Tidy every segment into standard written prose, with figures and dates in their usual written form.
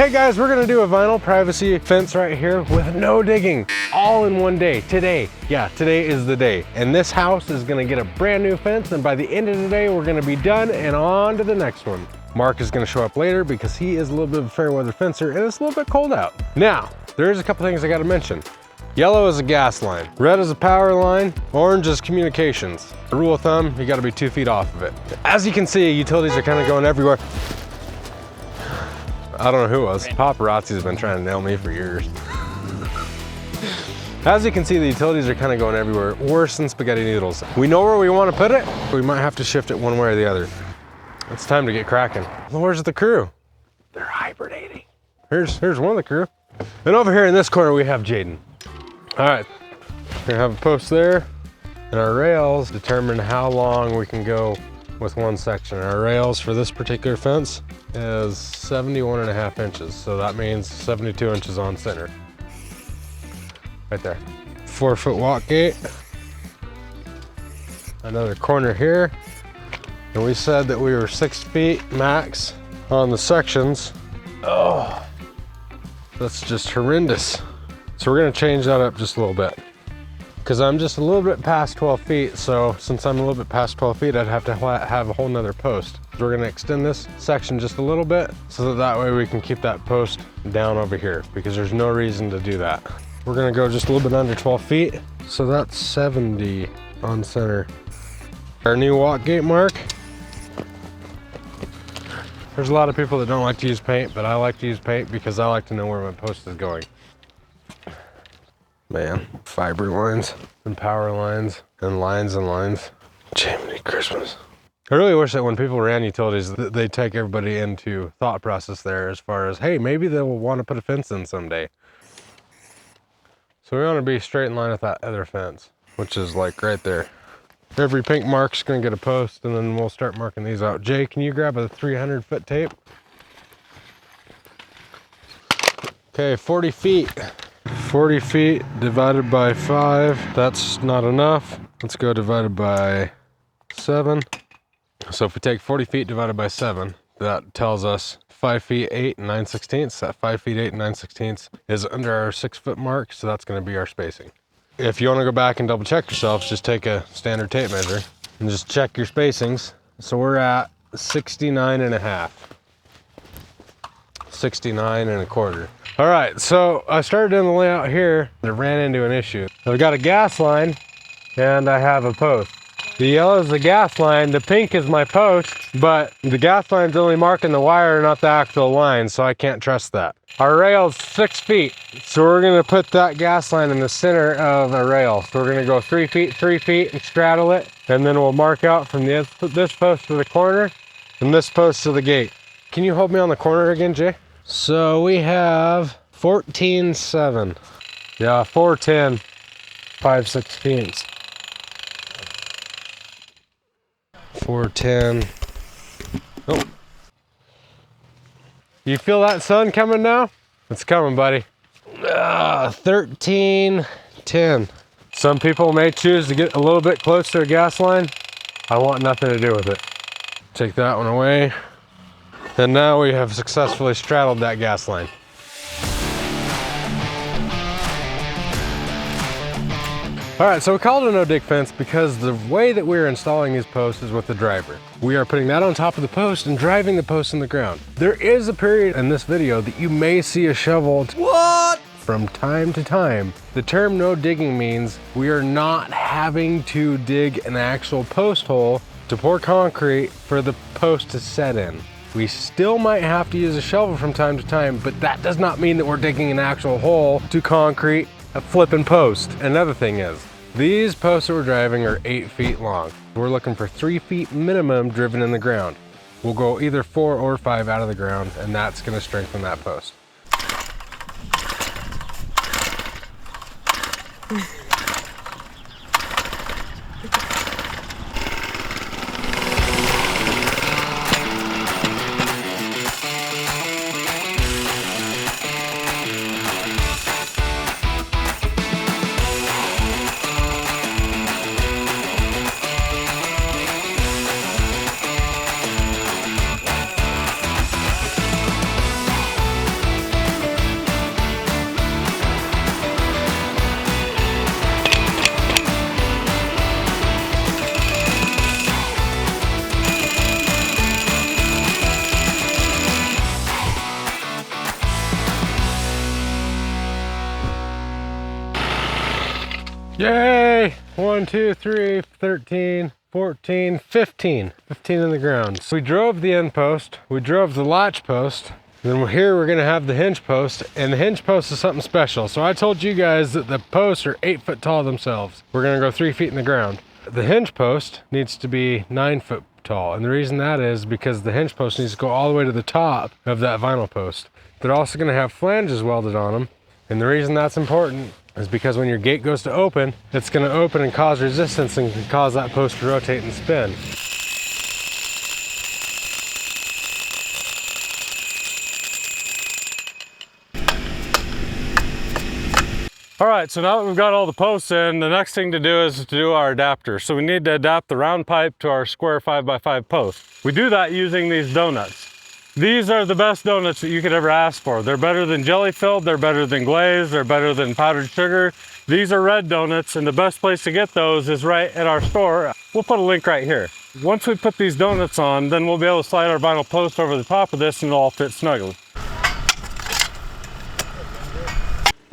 Hey guys, we're gonna do a vinyl privacy fence right here with no digging, all in one day, today. Yeah, today is the day. And this house is gonna get a brand new fence, and by the end of the day, we're gonna be done and on to the next one. Mark is gonna show up later because he is a little bit of a fair weather fencer and it's a little bit cold out. Now, there's a couple things I gotta mention. Yellow is a gas line, red is a power line, orange is communications. The rule of thumb, you gotta be 2 feet off of it. As you can see, utilities are kind of going everywhere. I don't know who it was. Paparazzi's been trying to nail me for years. As you can see, the utilities are kind of going everywhere, worse than spaghetti noodles. We know where we want to put it. We might have to shift it one way or the other. It's time to get cracking. Where's the crew? They're hibernating. Here's one of the crew. And over here in this corner, we have Jaden. All right, we're gonna have a post there, and our rails determine how long we can go with one section. Our rails for this particular fence is 71.5 inches. So that means 72 inches on center. Right there. 4-foot walk gate. Another corner here. And we said that we were 6 feet max on the sections. Oh, that's just horrendous. So we're gonna change that up just a little bit, because I'm just a little bit past 12 feet. So since I'm a little bit past 12 feet, I'd have to have a whole nother post. So we're gonna extend this section just a little bit so that way we can keep that post down over here, because there's no reason to do that. We're gonna go just a little bit under 12 feet. So that's 70 on center. Our new walk gate mark. There's a lot of people that don't like to use paint, but I like to use paint because I like to know where my post is going. Man, fiber lines and power lines and lines and lines. Jiminy Christmas. I really wish that when people ran utilities, they take everybody into thought process there as far as, hey, maybe they'll want to put a fence in someday. So we want to be straight in line with that other fence, which is like right there. Every pink mark's gonna get a post, and then we'll start marking these out. Jay, can you grab a 300-foot tape? Okay, 40 feet. 40 feet divided by 5, that's not enough. Let's go divided by 7. So if we take 40 feet divided by 7, that tells us 5 feet 8 and 9/16. That 5 feet 8 and 9/16 is under our 6-foot mark, so that's gonna be our spacing. If you wanna go back and double check yourself, just take a standard tape measure and just check your spacings. So we're at 69.5. 69.25. All right, so I started doing the layout here and I ran into an issue. I've got a gas line and I have a post. The yellow is the gas line, the pink is my post, but the gas line's only marking the wire, not the actual line, so I can't trust that. Our rail's 6 feet, so we're gonna put that gas line in the center of a rail. So we're gonna go 3 feet and straddle it, and then we'll mark out from this post to the corner and this post to the gate. Can you hold me on the corner again, Jay? So we have 14.7. Yeah, 410, 5/16. 410. Oh. You feel that sun coming now? It's coming, buddy. 13.10. Some people may choose to get a little bit close to a gas line. I want nothing to do with it. Take that one away. And now we have successfully straddled that gas line. All right, so we called it a no-dig fence because the way that we're installing these posts is with the driver. We are putting that on top of the post and driving the post in the ground. There is a period in this video that you may see a shovel from time to time. The term no digging means we are not having to dig an actual post hole to pour concrete for the post to set in. We still might have to use a shovel from time to time, but that does not mean that we're digging an actual hole to concrete a flipping post. Another thing is, these posts that we're driving are 8 feet long. We're looking for 3 feet minimum driven in the ground. We'll go either 4 or 5 out of the ground, and that's gonna strengthen that post. Yay! 1, 2, 3, 13, 14, 15. 15 in the ground. So we drove the end post, we drove the latch post, then here we're gonna have the hinge post, and the hinge post is something special. So I told you guys that the posts are 8 foot tall themselves. We're gonna go 3 feet in the ground. The hinge post needs to be 9 foot tall, and the reason that is because the hinge post needs to go all the way to the top of that vinyl post. They're also gonna have flanges welded on them, and the reason that's important is because when your gate goes to open, it's gonna open and cause resistance and can cause that post to rotate and spin. All right, so now that we've got all the posts in, the next thing to do is to do our adapter. So we need to adapt the round pipe to our square 5x5 post. We do that using these donuts. These are the best donuts that you could ever ask for. They're better than jelly filled, they're better than glazed, they're better than powdered sugar. These are red donuts, and the best place to get those is right at our store. We'll put a link right here. Once we put these donuts on, then we'll be able to slide our vinyl post over the top of this and it'll all fit snugly.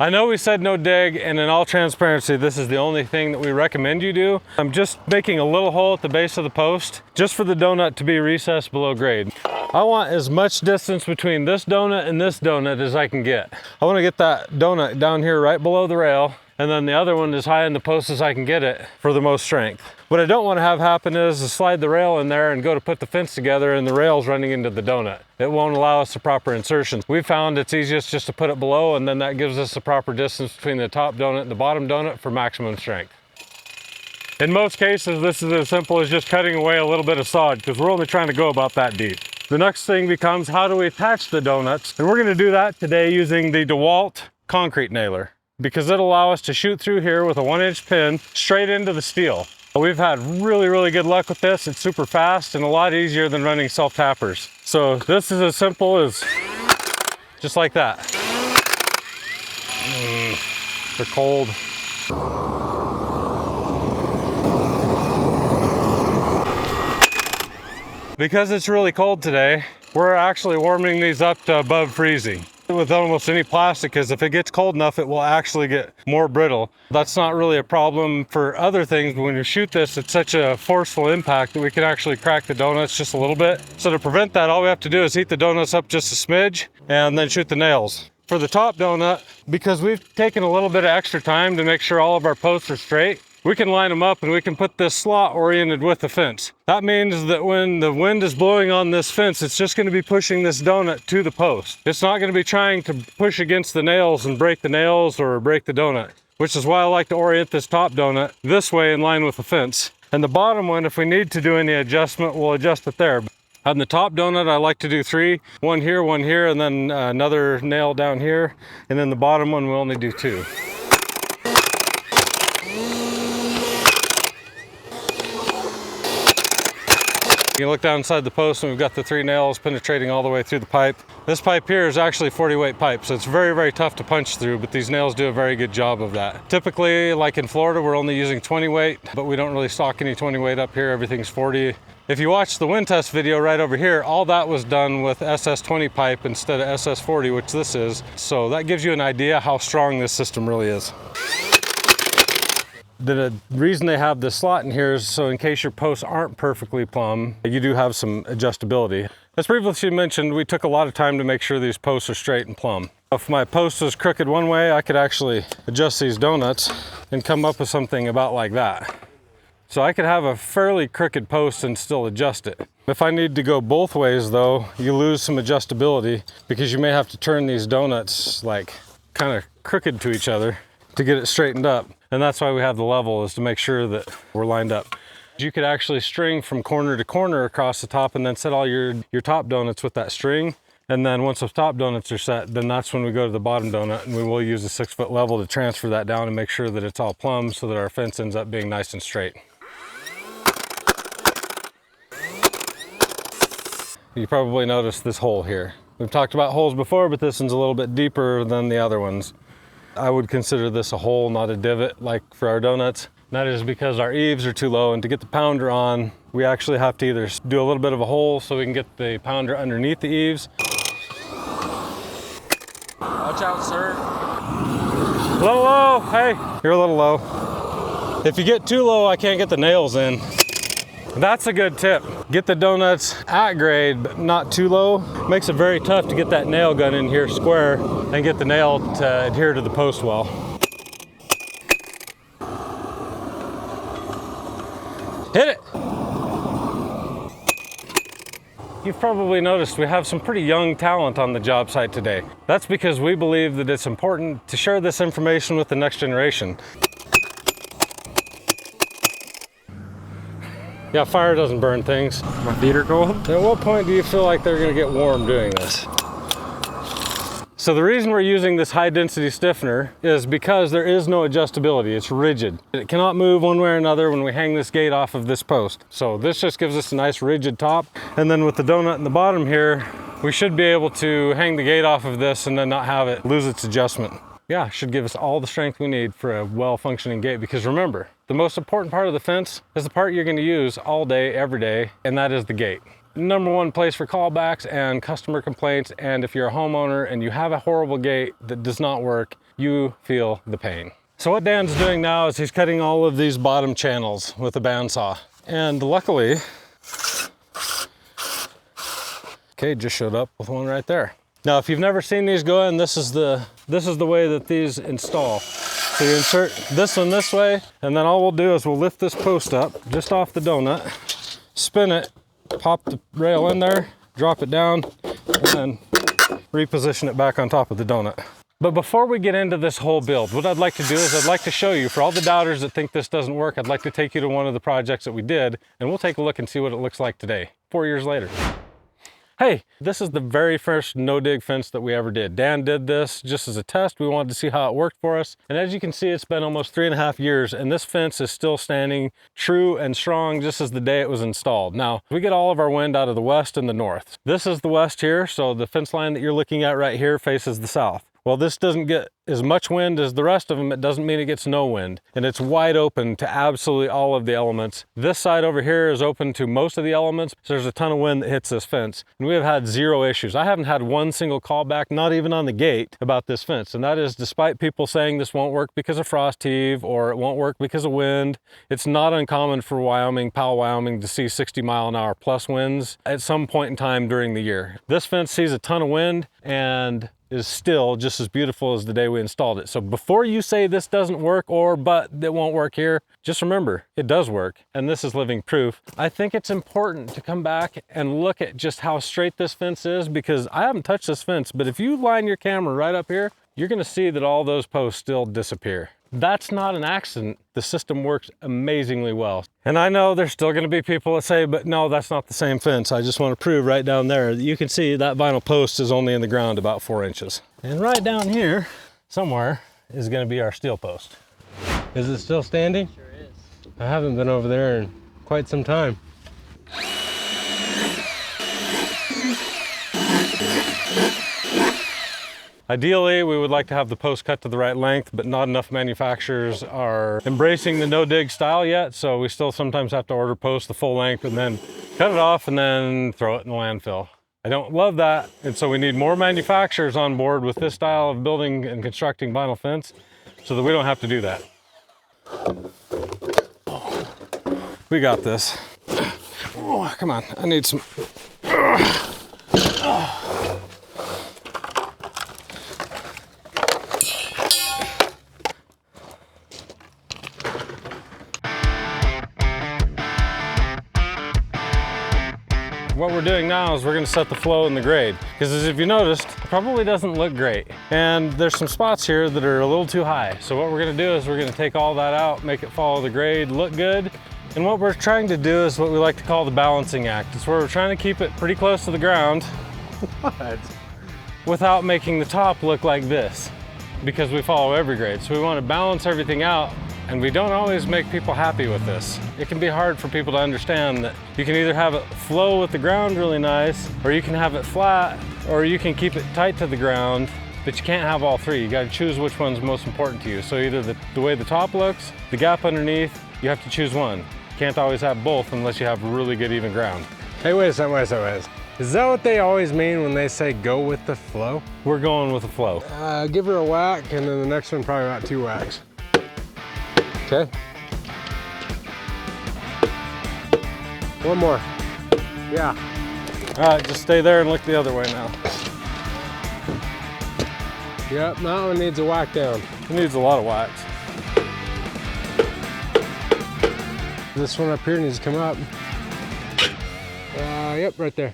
I know we said no dig, and in all transparency, this is the only thing that we recommend you do. I'm just making a little hole at the base of the post, just for the donut to be recessed below grade. I want as much distance between this donut and this donut as I can get. I want to get that donut down here right below the rail, and then the other one as high in the post as I can get it for the most strength. What I don't want to have happen is to slide the rail in there and go to put the fence together and the rail's running into the donut. It won't allow us the proper insertion. We found it's easiest just to put it below, and then that gives us the proper distance between the top donut and the bottom donut for maximum strength. In most cases, this is as simple as just cutting away a little bit of sod, because we're only trying to go about that deep. The next thing becomes, how do we attach the donuts? And we're going to do that today using the DeWalt concrete nailer, because it'll allow us to shoot through here with a 1-inch pin straight into the steel. We've had really good luck with this. It's super fast and a lot easier than running self-tappers. So this is as simple as just like that. They're cold. Because it's really cold today, we're actually warming these up to above freezing. With almost any plastic, because if it gets cold enough, it will actually get more brittle. That's not really a problem for other things, but when you shoot this, it's such a forceful impact that we can actually crack the donuts just a little bit. So to prevent that, all we have to do is heat the donuts up just a smidge and then shoot the nails. For the top donut, because we've taken a little bit of extra time to make sure all of our posts are straight, we can line them up and we can put this slot oriented with the fence. That means that when the wind is blowing on this fence, it's just going to be pushing this donut to the post. It's not going to be trying to push against the nails and break the nails or break the donut, which is why I like to orient this top donut this way in line with the fence. And the bottom one, if we need to do any adjustment, we'll adjust it there. On the top donut, I like to do 3, one here, and then another nail down here. And then the bottom one, we'll only do 2. You can look down inside the post and we've got the 3 nails penetrating all the way through the pipe. This pipe here is actually 40 weight pipe, so it's very tough to punch through, but these nails do a very good job of that. Typically, like in Florida, we're only using 20 weight, but we don't really stock any 20 weight up here. Everything's 40. If you watch the wind test video right over here, all that was done with SS20 pipe instead of SS40, which this is. So that gives you an idea how strong this system really is. The reason they have this slot in here is so in case your posts aren't perfectly plumb, you do have some adjustability. As previously mentioned, we took a lot of time to make sure these posts are straight and plumb. If my post was crooked one way, I could actually adjust these donuts and come up with something about like that. So I could have a fairly crooked post and still adjust it. If I need to go both ways though, you lose some adjustability because you may have to turn these donuts like kind of crooked to each other to get it straightened up. And that's why we have the level, is to make sure that we're lined up. You could actually string from corner to corner across the top and then set all your top donuts with that string. And then once those top donuts are set, then that's when we go to the bottom donut, and we will use a 6-foot level to transfer that down and make sure that it's all plumb so that our fence ends up being nice and straight. You probably noticed this hole here. We've talked about holes before, but this one's a little bit deeper than the other ones. I would consider this a hole, not a divot like for our donuts. And that is because our eaves are too low, and to get the pounder on, we actually have to either do a little bit of a hole so we can get the pounder underneath the eaves. Watch out, sir. A little low, hey, you're a little low. If you get too low, I can't get the nails in. That's a good tip. Get the donuts at grade, but not too low. Makes it very tough to get that nail gun in here square and get the nail to adhere to the post well. Hit it! You've probably noticed we have some pretty young talent on the job site today. That's because we believe that it's important to share this information with the next generation. Yeah, fire doesn't burn things. My feet are cold. At what point do you feel like they're gonna get warm doing this? So the reason we're using this high density stiffener is because there is no adjustability. It's rigid. It cannot move one way or another when we hang this gate off of this post. So this just gives us a nice rigid top. And then with the donut in the bottom here, we should be able to hang the gate off of this and then not have it lose its adjustment. Yeah, should give us all the strength we need for a well-functioning gate, because remember, the most important part of the fence is the part you're gonna use all day, every day, and that is the gate. Number one place for callbacks and customer complaints, and if you're a homeowner and you have a horrible gate that does not work, you feel the pain. So what Dan's doing now is he's cutting all of these bottom channels with a bandsaw. And luckily, okay, just showed up with one right there. Now, if you've never seen these go in, this is the way that these install. So you insert this one this way, and then all we'll do is we'll lift this post up just off the donut, spin it, pop the rail in there, drop it down, and then reposition it back on top of the donut. But before we get into this whole build, what I'd like to do is I'd like to show you, for all the doubters that think this doesn't work, I'd like to take you to one of the projects that we did, and we'll take a look and see what it looks like today, 4 years later. Hey, this is the very first no-dig fence that we ever did. Dan did this just as a test. We wanted to see how it worked for us. And as you can see, it's been almost 3.5 years, and this fence is still standing true and strong just as the day it was installed. Now, we get all of our wind out of the west and the north. This is the west here, so the fence line that you're looking at right here faces the south. Well, this doesn't get as much wind as the rest of them. It doesn't mean it gets no wind. And it's wide open to absolutely all of the elements. This side over here is open to most of the elements. So there's a ton of wind that hits this fence. And we have had zero issues. I haven't had one single callback, not even on the gate, about this fence. And that is despite people saying this won't work because of frost heave or it won't work because of wind. It's not uncommon for Wyoming, Powell, Wyoming, to see 60-mile-an-hour plus winds at some point in time during the year. This fence sees a ton of wind and is still just as beautiful as the day we installed it. So before you say this doesn't work but it won't work here, just remember, it does work, and this is living proof. I think it's important to come back and look at just how straight this fence is, because I haven't touched this fence, but if you line your camera right up here, you're gonna see that all those posts still disappear. That's not an accident. The system works amazingly well. And I know there's still gonna be people that say, but no, that's not the same fence. I just wanna prove right down there that you can see that vinyl post is only in the ground about 4 inches. And right down here, somewhere, is gonna be our steel post. Is it still standing? Sure is. I haven't been over there in quite some time. Ideally, we would like to have the post cut to the right length, but not enough manufacturers are embracing the no-dig style yet, so we still sometimes have to order posts the full length and then cut it off and then throw it in the landfill. I don't love that, and so we need more manufacturers on board with this style of building and constructing vinyl fence so that we don't have to do that. We got this. Oh, come on, I need some. What we're doing now is we're going to set the flow and the grade, because as if you noticed, it probably doesn't look great. And there's some spots here that are a little too high. So what we're going to do is we're going to take all that out, make it follow the grade, look good. And what we're trying to do is what we like to call the balancing act. It's where we're trying to keep it pretty close to the ground. What? Without making the top look like this, because we follow every grade. So we want to balance everything out. And we don't always make people happy with this. It can be hard for people to understand that you can either have it flow with the ground really nice, or you can have it flat, or you can keep it tight to the ground, but you can't have all three. You gotta choose which one's most important to you. So either the way the top looks, the gap underneath, you have to choose one. You can't always have both unless you have really good even ground. Hey, wait a second. Is that what they always mean when they say go with the flow? We're going with the flow. Give her a whack, and then the next one probably about 2 whacks. Okay. One more. Yeah. All right, just stay there and look the other way now. Yep, that one needs a whack down. It needs a lot of wax. This one up here needs to come up. Yep, right there.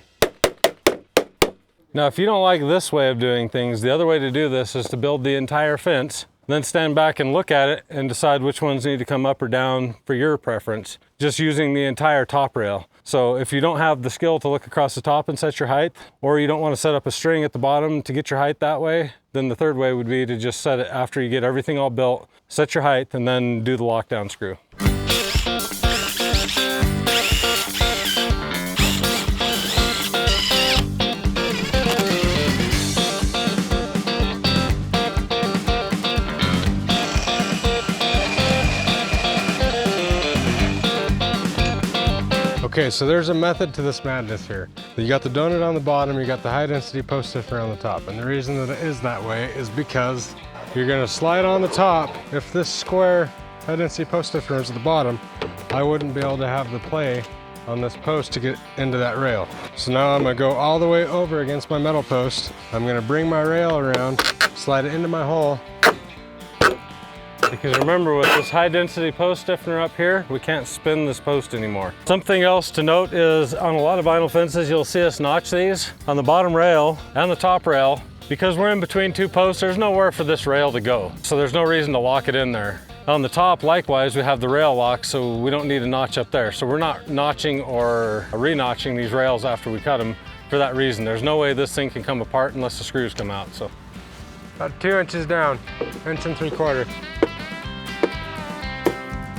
Now, if you don't like this way of doing things, the other way to do this is to build the entire fence, then stand back and look at it and decide which ones need to come up or down for your preference, just using the entire top rail. So if you don't have the skill to look across the top and set your height, or you don't want to set up a string at the bottom to get your height that way, then the third way would be to just set it after you get everything all built, set your height, and then do the lockdown screw. Okay, so there's a method to this madness here. You got the donut on the bottom, you got the high density post stiffer on the top. And the reason that it is that way is because you're gonna slide on the top. If this square high density post stiffer is at the bottom, I wouldn't be able to have the play on this post to get into that rail. So now I'm gonna go all the way over against my metal post. I'm gonna bring my rail around, slide it into my hole. Because remember, with this high density post stiffener up here, we can't spin this post anymore. Something else to note is on a lot of vinyl fences, you'll see us notch these on the bottom rail and the top rail. Because we're in between two posts, there's nowhere for this rail to go. So there's no reason to lock it in there. On the top, likewise, we have the rail lock, so we don't need a notch up there. So we're not notching or re-notching these rails after we cut them for that reason. There's no way this thing can come apart unless the screws come out. So About 2 inches down, 1 3/4 inches.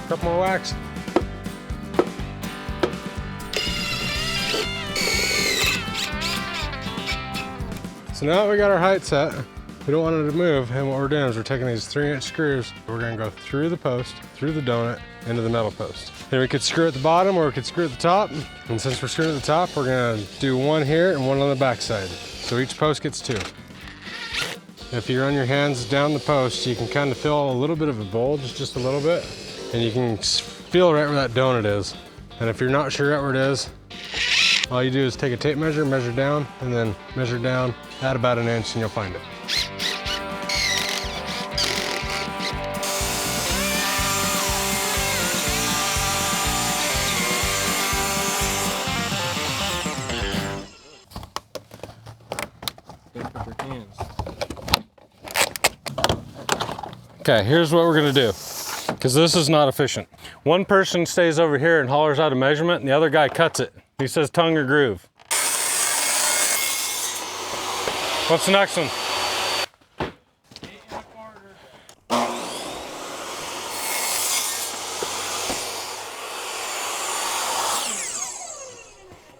Couple more wax. So now that we got our height set, we don't want it to move, and what we're doing is we're taking these 3-inch screws, we're gonna go through the post, through the donut, into the metal post. And we could screw at the bottom or we could screw at the top, and since we're screwing at the top, we're gonna do one here and one on the back side. So each post gets 2. If you run your hands down the post, you can kind of feel a little bit of a bulge, just a little bit. And you can feel right where that donut is. And if you're not sure right where it is, all you do is take a tape measure, measure down, and then measure down, add about 1 inch, and you'll find it. okay, here's what we're gonna do, because this is not efficient. One person stays over here and hollers out a measurement, and the other guy cuts it. He says tongue or groove. What's the next one? 8 1/4.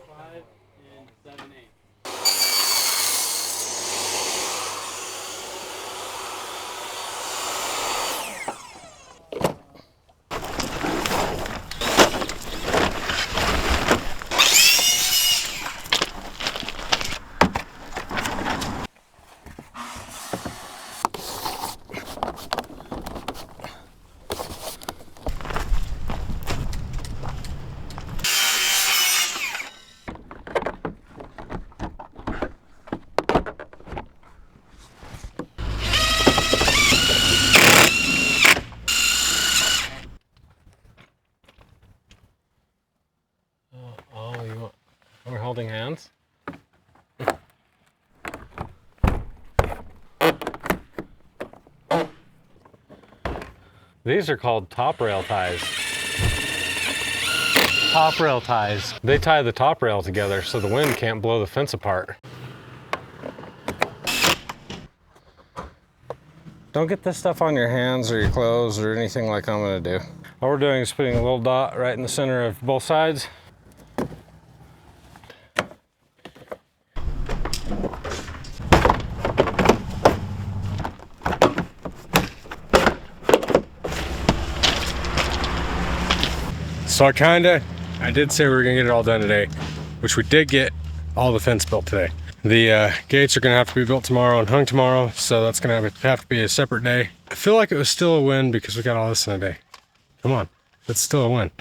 5 7/8. We're holding hands. These are called top rail ties. Top rail ties. They tie the top rail together so the wind can't blow the fence apart. Don't get this stuff on your hands or your clothes or anything like I'm gonna do. All we're doing is putting a little dot right in the center of both sides. So I did say we were gonna get it all done today, which we did get all the fence built today. The gates are gonna have to be built tomorrow and hung tomorrow, so that's gonna have to be a separate day. I feel like it was still a win because we got all this in a day. Come on, it's still a win.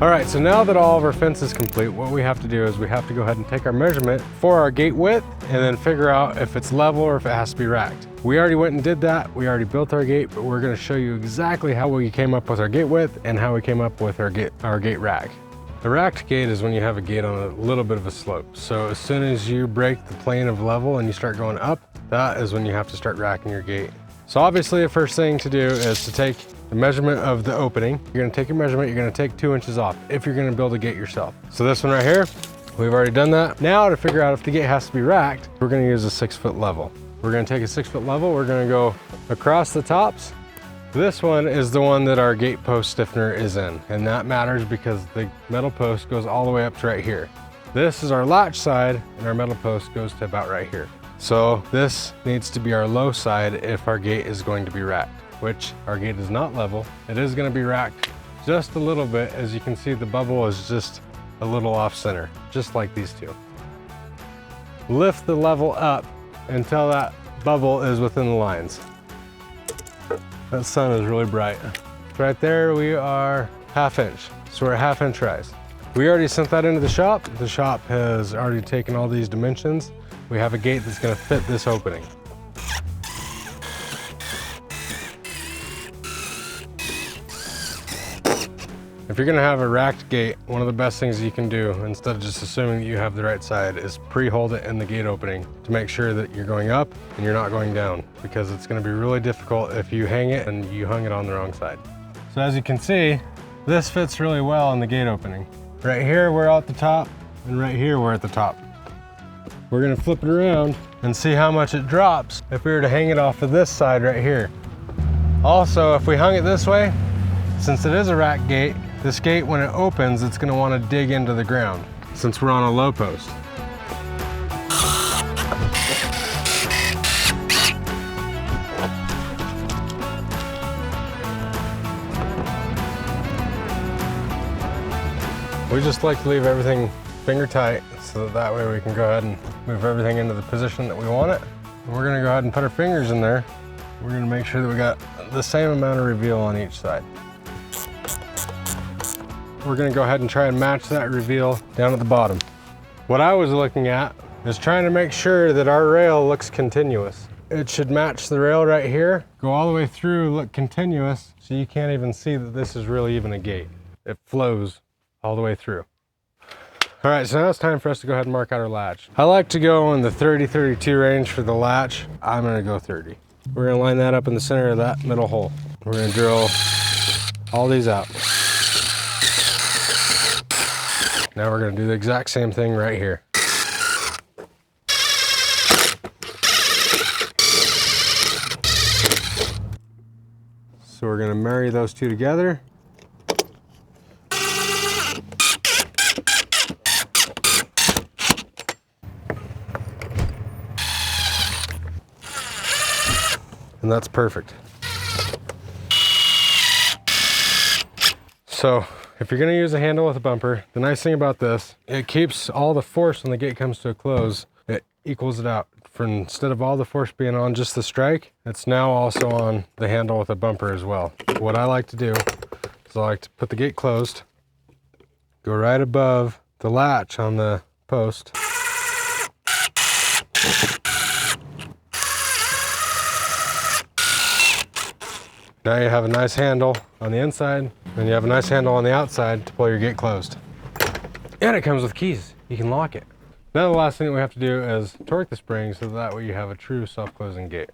All right, so now that all of our fence is complete, what we have to do is we have to go ahead and take our measurement for our gate width and then figure out if it's level or if it has to be racked. We already went and did that. We already built our gate, but we're gonna show you exactly how we came up with our gate width and how we came up with our gate rack. A racked gate is when you have a gate on a little bit of a slope. So as soon as you break the plane of level and you start going up, that is when you have to start racking your gate. So obviously the first thing to do is to take the measurement of the opening. You're gonna take your measurement, you're gonna take 2 inches off if you're gonna build a gate yourself. So this one right here, we've already done that. Now to figure out if the gate has to be racked, we're gonna use a 6-foot level. We're gonna take a 6-foot level, we're gonna go across the tops. This one is the one that our gate post stiffener is in, and that matters because the metal post goes all the way up to right here. This is our latch side, and our metal post goes to about right here. So this needs to be our low side if our gate is going to be racked, which our gate is not level. It is gonna be racked just a little bit. As you can see, the bubble is just a little off center, just like these two. Lift the level up until that bubble is within the lines. That sun is really bright. Right there, we are 1/2 inch. So we're a 1/2 inch rise. We already sent that into the shop. The shop has already taken all these dimensions. We have a gate that's gonna fit this opening. If you're gonna have a racked gate, one of the best things you can do, instead of just assuming that you have the right side, is pre-hold it in the gate opening to make sure that you're going up and you're not going down, because it's gonna be really difficult if you hang it and you hung it on the wrong side. So as you can see, this fits really well in the gate opening. Right here, we're at the top, and right here, we're at the top. We're gonna flip it around and see how much it drops if we were to hang it off of this side right here. Also, if we hung it this way, since it is a rack gate, this gate, when it opens, it's gonna wanna dig into the ground since we're on a low post. We just like to leave everything finger tight so that way we can go ahead and move everything into the position that we want it. And we're gonna go ahead and put our fingers in there. We're gonna make sure that we got the same amount of reveal on each side. We're gonna go ahead and try and match that reveal down at the bottom. What I was looking at is trying to make sure that our rail looks continuous. It should match the rail right here, go all the way through, look continuous, so you can't even see that this is really even a gate. It flows all the way through. All right, so now it's time for us to go ahead and mark out our latch. I like to go in the 30-32 range for the latch. I'm gonna go 30. We're gonna line that up in the center of that middle hole. We're gonna drill all these out. Now we're gonna do the exact same thing right here. So we're gonna marry those two together. And that's perfect. So if you're gonna use a handle with a bumper, the nice thing about this, it keeps all the force when the gate comes to a close, it equals it out. For instead of all the force being on just the strike, it's now also on the handle with a bumper as well. What I like to do is I like to put the gate closed, go right above the latch on the post. Now you have a nice handle on the inside, and you have a nice handle on the outside to pull your gate closed. And it comes with keys. You can lock it. Now the last thing that we have to do is torque the spring so that way you have a true self-closing gate.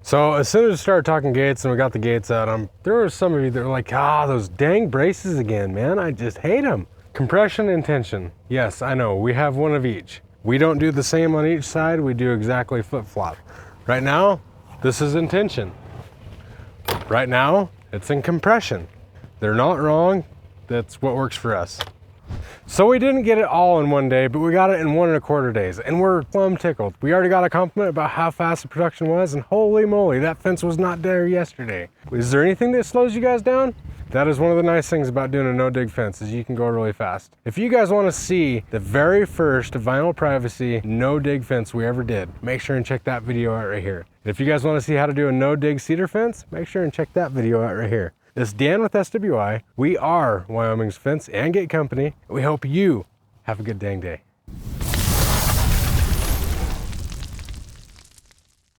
So as soon as we started talking gates and we got the gates out, there were some of you that were like, those dang braces again, man. I just hate them. Compression and tension. Yes, I know, we have one of each. We don't do the same on each side, we do exactly flip-flop. Right now, this is in tension. Right now, it's in compression. They're not wrong, that's what works for us. So we didn't get it all in one day, but we got it in 1 1/4 days, and we're plumb tickled. We already got a compliment about how fast the production was, and holy moly, that fence was not there yesterday. Is there anything that slows you guys down? That is one of the nice things about doing a no-dig fence is you can go really fast. If you guys want to see the very first vinyl privacy no-dig fence we ever did, make sure and check that video out right here. And if you guys want to see how to do a no-dig cedar fence, make sure and check that video out right here. This is Dan with SWI. We are Wyoming's Fence and Gate Company. We hope you have a good dang day.